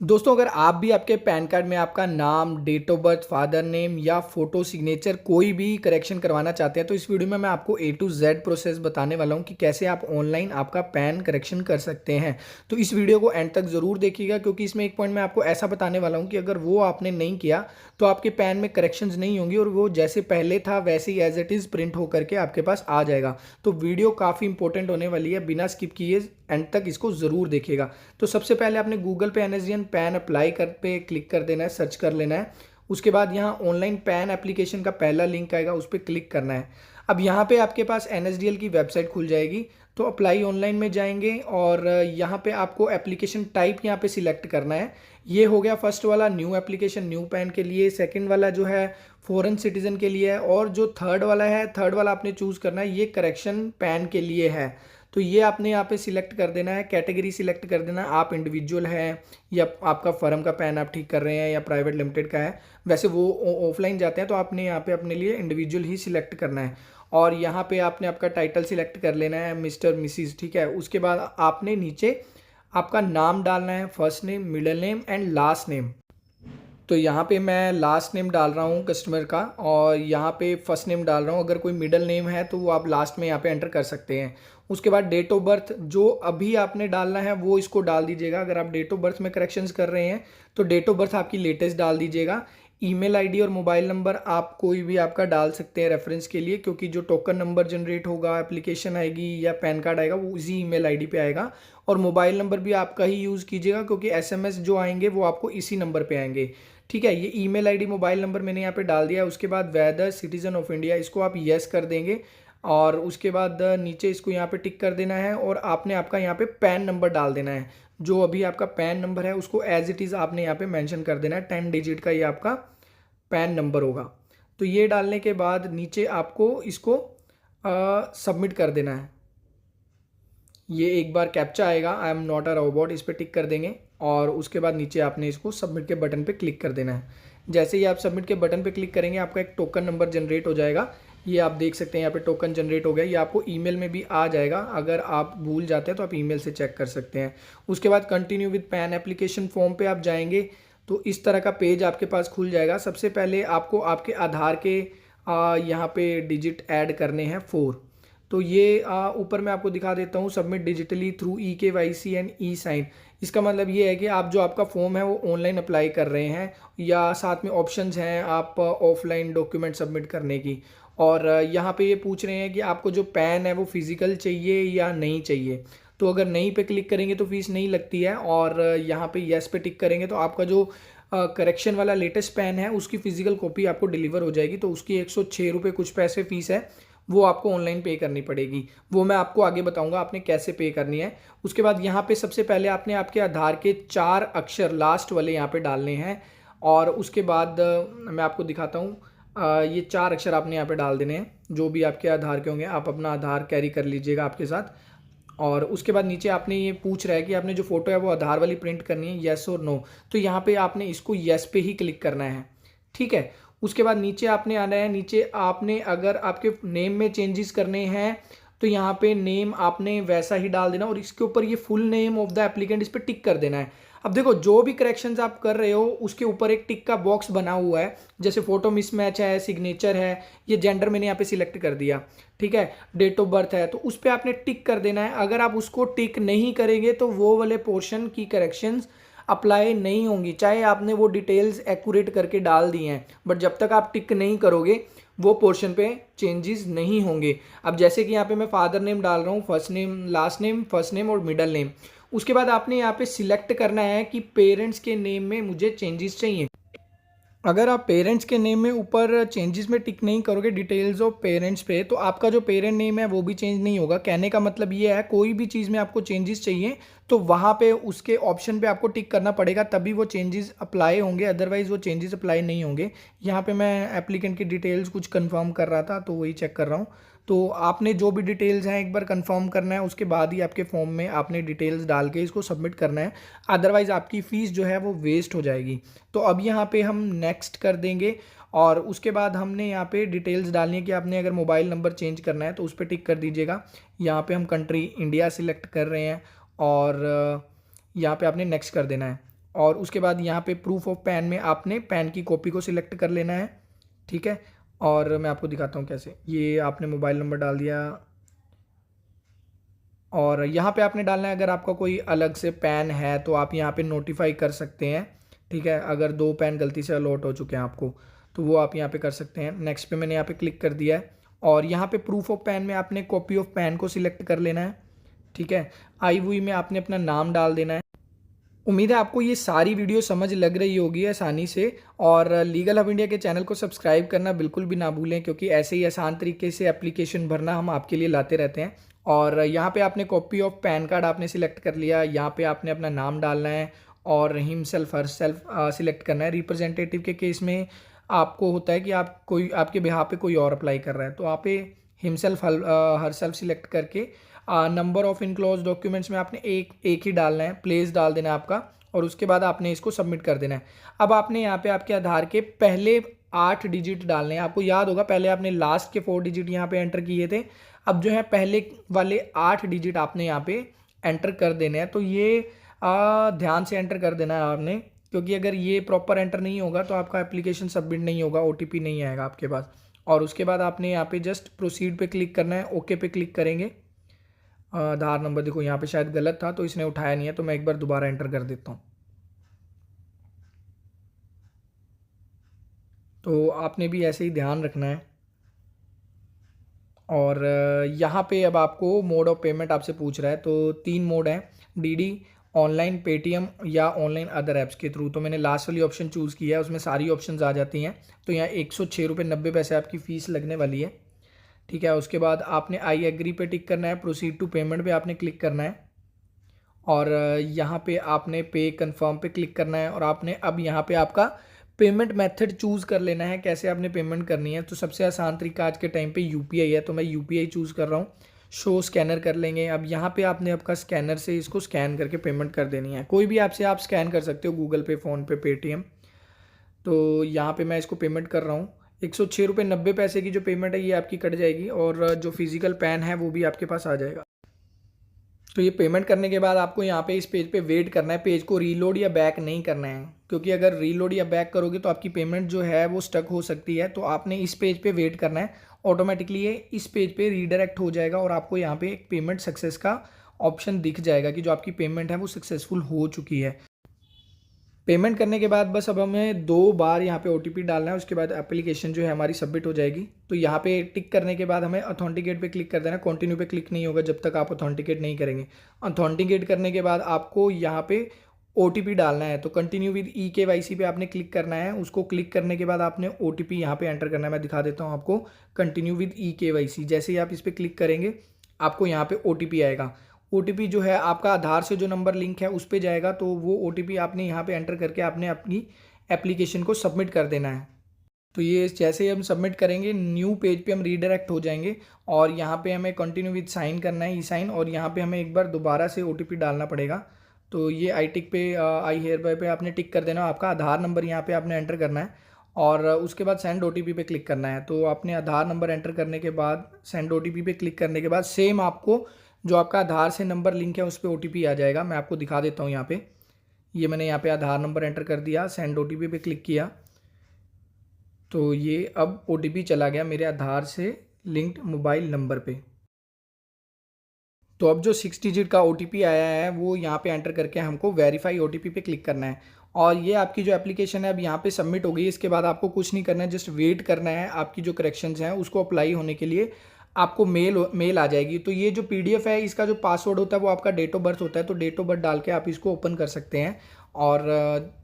दोस्तों, अगर आप भी आपके पैन कार्ड में आपका नाम, date of birth, father name या फोटो सिग्नेचर कोई भी करेक्शन करवाना चाहते हैं तो इस वीडियो में मैं आपको ए टू जेड प्रोसेस बताने वाला हूं कि कैसे आप ऑनलाइन आपका पैन करेक्शन कर सकते हैं। तो इस वीडियो को एंड तक ज़रूर देखिएगा क्योंकि इसमें एक पॉइंट मैं आपको ऐसा बताने वाला हूं कि अगर वो आपने नहीं किया तो आपके पैन में करेक्शंस नहीं होंगी और वो जैसे पहले था वैसे ही एज इट इज़ प्रिंट होकर के आपके पास आ जाएगा। तो वीडियो काफ़ी इंपॉर्टेंट होने वाली है, बिना स्किप किए एंड तक इसको ज़रूर देखिएगा। तो सबसे पहले आपने गूगल पे एनएसडीएन पैन अप्लाई कर पे क्लिक कर देना है, सर्च कर लेना है। उसके बाद यहाँ ऑनलाइन पैन एप्लीकेशन का पहला लिंक आएगा, उस पर क्लिक करना है। अब यहाँ पे आपके पास एनएसडीएल की वेबसाइट खुल जाएगी। तो अप्लाई ऑनलाइन में जाएंगे और यहाँ पे आपको एप्लीकेशन टाइप यहाँ पे सिलेक्ट करना है। ये हो गया फर्स्ट वाला न्यू एप्लीकेशन न्यू पैन के लिए, सेकंड वाला जो है फॉरेन सिटीजन के लिए है और जो थर्ड वाला है, थर्ड वाला आपने चूज़ करना है, ये करेक्शन पैन के लिए है। तो ये आपने यहाँ पे सिलेक्ट कर देना है, कैटेगरी सिलेक्ट कर देना है, आप इंडिविजुअल हैं या आपका फर्म का पैन आप ठीक कर रहे हैं या प्राइवेट लिमिटेड का है। वैसे वो ऑफलाइन जाते हैं तो आपने यहाँ पे अपने लिए इंडिविजुअल ही सिलेक्ट करना है। और यहाँ पे आपने आपका टाइटल सिलेक्ट कर लेना है, मिस्टर मिसिज, ठीक है। उसके बाद आपने नीचे आपका नाम डालना है, first name, middle name and last name. तो यहाँ पे मैं लास्ट नेम डाल रहा हूँ कस्टमर का और यहाँ पे फर्स्ट नेम डाल रहा हूँ। अगर कोई मिडिल नेम है तो वो आप लास्ट में यहाँ पे एंटर कर सकते हैं। उसके बाद डेट ऑफ बर्थ जो अभी आपने डालना है वो इसको डाल दीजिएगा। अगर आप डेट ऑफ बर्थ में करेक्शंस कर रहे हैं तो डेट ऑफ बर्थ आपकी लेटेस्ट डाल दीजिएगा। ईमेल आईडी और मोबाइल नंबर आप कोई भी आपका डाल सकते हैं रेफरेंस के लिए, क्योंकि जो टोकन नंबर जनरेट होगा, एप्लीकेशन आएगी या पैन कार्ड आएगा वो उसी ईमेल आईडी पे आएगा। और मोबाइल नंबर भी आपका ही यूज़ कीजिएगा क्योंकि एसएमएस जो आएंगे वो आपको इसी नंबर पे आएंगे, ठीक है। ये ईमेल आईडी मोबाइल नंबर मैंने यहाँ पे डाल दिया है। उसके बाद वेदर सिटीजन ऑफ इंडिया, इसको आप यस कर देंगे और उसके बाद नीचे इसको यहाँ पे टिक कर देना है और आपने आपका यहाँ पे पैन नंबर डाल देना है। जो अभी आपका पैन नंबर है उसको एज इट इज़ आपने यहाँ पे मेंशन कर देना है। 10 डिजिट का ये आपका पैन नंबर होगा। तो ये डालने के बाद नीचे आपको इसको सबमिट कर देना है। ये एक बार कैप्चा आएगा, I am not a robot, इस पर टिक कर देंगे और उसके बाद नीचे आपने इसको सबमिट के बटन पे क्लिक कर देना है। जैसे ही आप सबमिट के बटन पे क्लिक करेंगे आपका एक टोकन नंबर जनरेट हो जाएगा। ये आप देख सकते हैं यहाँ पे टोकन जनरेट हो गया। ये आपको ईमेल में भी आ जाएगा, अगर आप भूल जाते हैं तो आप ईमेल से चेक कर सकते हैं। उसके बाद continue with pan application form पे आप जाएंगे तो इस तरह का पेज आपके पास खुल जाएगा। सबसे पहले आपको आपके आधार के यहाँ पे डिजिट ऐड करने हैं 4। तो ये ऊपर मैं आपको दिखा देता हूँ, submit digitally through e KYC and e sign. इसका मतलब ये है कि आप जो आपका फॉर्म है वो ऑनलाइन अप्लाई कर रहे हैं या साथ में ऑप्शंस हैं आप ऑफलाइन डॉक्यूमेंट सबमिट करने की। और यहाँ पे ये पूछ रहे हैं कि आपको जो पैन है वो फिज़िकल चाहिए या नहीं चाहिए। तो अगर नहीं पे क्लिक करेंगे तो फीस नहीं लगती है और यहाँ पे येस पे टिक करेंगे तो आपका जो करेक्शन वाला लेटेस्ट पैन है उसकी फ़िज़िकल कॉपी आपको डिलीवर हो जाएगी। तो उसकी 106 रुपये कुछ पैसे फ़ीस है, वो आपको ऑनलाइन पे करनी पड़ेगी। वो मैं आपको आगे बताऊंगा आपने कैसे पे करनी है। उसके बाद यहाँ पे सबसे पहले आपने आपके आधार के 4 अक्षर लास्ट वाले यहाँ पे डालने हैं और उसके बाद मैं आपको दिखाता हूँ। ये 4 अक्षर आपने यहाँ पे डाल देने हैं जो भी आपके आधार के होंगे। आप अपना आधार कैरी कर लीजिएगा आपके साथ। और उसके बाद नीचे आपने ये पूछ रहा है कि आपने जो फोटो है वो आधार वाली प्रिंट करनी है, येस और नो। तो यहाँ पे आपने इसको येस पे ही क्लिक करना है, ठीक है। उसके बाद नीचे आपने आना है। नीचे आपने अगर आपके नेम में चेंजेस करने हैं तो यहाँ पे नेम आपने वैसा ही डाल देना और इसके ऊपर ये full name of the applicant इस पर टिक कर देना है। अब देखो जो भी करेक्शंस आप कर रहे हो उसके ऊपर एक टिक का बॉक्स बना हुआ है, जैसे फोटो मिसमैच है, सिग्नेचर है, ये जेंडर मैंने यहाँ पे सिलेक्ट कर दिया, ठीक है, डेट ऑफ बर्थ है, तो उस पर आपने टिक कर देना है। अगर आप उसको टिक नहीं करेंगे तो वो वाले पोर्शन की करेक्शंस अप्लाई नहीं होंगी, चाहे आपने वो डिटेल्स एक्यूरेट करके डाल दी हैं, बट जब तक आप टिक नहीं करोगे वो पोर्शन पे चेंजेस नहीं होंगे। अब जैसे कि यहाँ पे मैं फादर नेम डाल रहा हूँ, first name, last name, first name और मिडल नेम। उसके बाद आपने यहाँ पे सिलेक्ट करना है कि पेरेंट्स के नेम में मुझे चेंजेस चाहिए। अगर आप पेरेंट्स के नेम में ऊपर चेंजेस में टिक नहीं करोगे डिटेल्स ऑफ पेरेंट्स पे, तो आपका जो पेरेंट नेम है वो भी चेंज नहीं होगा। कहने का मतलब ये है कोई भी चीज़ में आपको चेंजेस चाहिए तो वहाँ पे उसके ऑप्शन पे आपको टिक करना पड़ेगा, तभी वो चेंजेस अप्लाई होंगे, अदरवाइज़ वो चेंजेस अप्लाई नहीं होंगे। यहाँ पे मैं एप्लीकेंट की डिटेल्स कुछ कंफर्म कर रहा था तो वही चेक कर रहा हूँ। तो आपने जो भी डिटेल्स हैं एक बार कंफर्म करना है, उसके बाद ही आपके फॉर्म में आपने डिटेल्स डाल के इसको सबमिट करना है, अदरवाइज़ आपकी फ़ीस जो है वो वेस्ट हो जाएगी। तो अब यहाँ पे हम नेक्स्ट कर देंगे और उसके बाद हमने यहाँ पे डिटेल्स डालनी है कि आपने अगर मोबाइल नंबर चेंज करना है तो उस पर टिक कर दीजिएगा। यहाँ पे हम कंट्री इंडिया सिलेक्ट कर रहे हैं और यहाँ पे आपने नेक्स्ट कर देना है। और उसके बाद यहाँ पे प्रूफ ऑफ पैन में आपने पैन की कॉपी को सिलेक्ट कर लेना है, ठीक है। और मैं आपको दिखाता हूँ कैसे। ये आपने मोबाइल नंबर डाल दिया और यहाँ पे आपने डालना है, अगर आपका कोई अलग से पैन है तो आप यहाँ पे नोटिफाई कर सकते हैं, ठीक है। अगर 2 पैन गलती से अलॉट हो चुके हैं आपको तो वो आप यहाँ पे कर सकते हैं। नेक्स्ट पे मैंने यहाँ पे क्लिक कर दिया है और यहाँ पे प्रूफ ऑफ पैन में आपने कॉपी ऑफ पैन को सिलेक्ट कर लेना है, ठीक है। आई हुई में आपने अपना नाम डाल देना है। उम्मीद है आपको ये सारी वीडियो समझ लग रही होगी आसानी से। और लीगल हब इंडिया के चैनल को सब्सक्राइब करना बिल्कुल भी ना भूलें, क्योंकि ऐसे ही आसान तरीके से एप्लीकेशन भरना हम आपके लिए लाते रहते हैं। और यहाँ पे आपने कॉपी ऑफ पैन कार्ड आपने सिलेक्ट कर लिया, यहाँ पे आपने अपना नाम डालना है और हिमसेल्फ हर सेल्फ सिलेक्ट करना है। रिप्रेजेंटेटिव के केस में आपको होता है कि आप कोई आपके बिहाफ पे कोई और अप्लाई कर रहा है, तो आप पे हिमसेल्फ हर सेल्फ सिलेक्ट करके नंबर ऑफ इनक्लोज डॉक्यूमेंट्स में आपने एक ही डालना है, प्लेस डाल देना है आपका, और उसके बाद आपने इसको सबमिट कर देना है। अब आपने यहाँ पे आपके आधार के पहले 8 डिजिट डालने हैं। आपको याद होगा पहले आपने लास्ट के 4 डिजिट यहाँ पे एंटर किए थे, अब जो है पहले वाले 8 डिजिट आपने यहाँ पे एंटर कर देने हैं। तो ये ध्यान से एंटर कर देना है आपने, क्योंकि अगर ये प्रॉपर एंटर नहीं होगा तो आपका एप्लीकेशन सबमिट नहीं होगा, OTP नहीं आएगा आपके पास। और उसके बाद आपने यहाँ पे जस्ट प्रोसीड पे क्लिक करना है, ओके पे क्लिक करेंगे। आधार नंबर देखो यहाँ पे शायद गलत था तो इसने उठाया नहीं है, तो मैं एक बार दोबारा एंटर कर देता हूँ। तो आपने भी ऐसे ही ध्यान रखना है। और यहाँ पे अब आपको मोड ऑफ पेमेंट आपसे पूछ रहा है, तो 3 मोड हैं, DD, ऑनलाइन, पेटीएम या ऑनलाइन अदर ऐप्स के थ्रू। तो मैंने लास्ट वाली ऑप्शन चूज़ किया है, उसमें सारी ऑप्शंस आ जाती हैं। तो यहाँ 106.90 आपकी फ़ीस लगने वाली है, ठीक है। उसके बाद आपने आई एग्री पे टिक करना है, प्रोसीड टू पेमेंट पे आपने क्लिक करना है और यहाँ पे आपने पे कंफर्म पे क्लिक करना है। और आपने अब यहाँ पे आपका पेमेंट मेथड चूज़ कर लेना है, कैसे आपने पेमेंट करनी है। तो सबसे आसान तरीका आज के टाइम पे UPI है, तो मैं UPI चूज़ कर रहा हूँ। शो स्कैनर कर लेंगे। अब यहाँ पे आपने आपका स्कैनर से इसको स्कैन करके पेमेंट कर देनी है। कोई भी ऐप से आप स्कैन कर सकते हो, गूगल पे, फ़ोनपे, पेटीएम। तो यहाँ पे मैं इसको पेमेंट कर रहा हूँ। 106.90 की जो पेमेंट है ये आपकी कट जाएगी और जो फिजिकल पैन है वो भी आपके पास आ जाएगा। तो ये पेमेंट करने के बाद आपको यहाँ पे इस पेज पे वेट करना है, पेज को रीलोड या बैक नहीं करना है, क्योंकि अगर रीलोड या बैक करोगे तो आपकी पेमेंट जो है वो स्टक हो सकती है। तो आपने इस पेज पे वेट करना है, ऑटोमेटिकली ये इस पेज पे रीडायरेक्ट हो जाएगा और आपको यहाँ पे एक पेमेंट सक्सेस का ऑप्शन दिख जाएगा कि जो आपकी पेमेंट है वो सक्सेसफुल हो चुकी है। पेमेंट करने के बाद बस अब हमें 2 बार यहाँ पे OTP डालना है, उसके बाद एप्लीकेशन जो है हमारी सबमिट हो जाएगी। तो यहाँ पे टिक करने के बाद हमें ऑथेंटिकेट पे क्लिक कर देना है। कंटिन्यू पे क्लिक नहीं होगा जब तक आप ऑथेंटिकेट नहीं करेंगे। ऑथेंटिकेट करने के बाद आपको यहाँ पे OTP डालना है, तो कंटिन्यू विद eKYC पे आपने क्लिक करना है। उसको क्लिक करने के बाद आपने OTP यहाँ पे एंटर करना है। मैं दिखा देता हूँ आपको, कंटिन्यू विद eKYC। जैसे ही आप इस पर क्लिक करेंगे आपको यहाँ पे OTP आएगा। OTP जो है आपका आधार से जो नंबर लिंक है उस पर जाएगा, तो वो OTP आपने यहाँ पे एंटर करके आपने अपनी एप्लीकेशन को सबमिट कर देना है। तो ये जैसे ही हम सबमिट करेंगे न्यू पेज पे हम रीडायरेक्ट हो जाएंगे और यहाँ पे हमें कंटिन्यू विद साइन करना है, ई-साइन, और यहाँ पे हमें एक बार दोबारा से OTP डालना पड़ेगा। तो ये आई टिक पे आई हेयर बाय पे आपने टिक कर देना, आपका आधार नंबर यहाँ पे आपने एंटर करना है और उसके बाद सेंड OTP पे क्लिक करना है। तो आपने आधार नंबर एंटर करने के बाद सेंड OTP पे क्लिक करने के बाद सेम आपको जो आपका आधार से नंबर लिंक है उस पर OTP आ जाएगा। मैं आपको दिखा देता हूँ यहाँ पे, ये मैंने यहाँ पे आधार नंबर एंटर कर दिया, सेंड OTP पे क्लिक किया, तो ये अब OTP चला गया मेरे आधार से लिंक्ड मोबाइल नंबर पे। तो अब जो 6 डिजिट का OTP आया है वो यहाँ पे एंटर करके हमको वेरीफाई OTP पे क्लिक करना है और ये आपकी जो एप्लीकेशन है अब यहाँ पे सबमिट हो गई। इसके बाद आपको कुछ नहीं करना है, जस्ट वेट करना है आपकी जो करेक्शंस हैं उसको अप्लाई होने के लिए आपको मेल आ जाएगी। तो ये जो PDF है इसका जो पासवर्ड होता है वो आपका डेट ऑफ बर्थ होता है, तो डेट ऑफ बर्थ डाल के आप इसको ओपन कर सकते हैं। और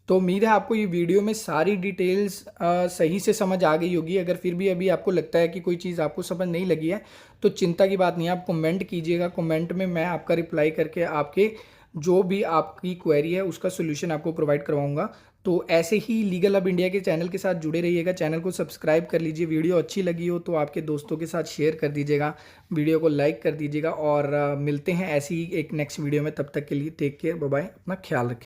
तो उम्मीद है आपको ये वीडियो में सारी डिटेल्स सही से समझ आ गई होगी। अगर फिर भी अभी आपको लगता है कि कोई चीज़ आपको समझ नहीं लगी है तो चिंता की बात नहीं है, आप कमेंट कीजिएगा। कमेंट में मैं आपका रिप्लाई करके आपके जो भी आपकी क्वेरी है उसका सोल्यूशन आपको प्रोवाइड करवाऊंगा। तो ऐसे ही लीगल हब इंडिया के चैनल के साथ जुड़े रहिएगा, चैनल को सब्सक्राइब कर लीजिए। वीडियो अच्छी लगी हो तो आपके दोस्तों के साथ शेयर कर दीजिएगा, वीडियो को लाइक कर दीजिएगा और मिलते हैं ऐसी ही एक नेक्स्ट वीडियो में। तब तक के लिए टेक केयर, बाय बाय, अपना ख्याल रखें।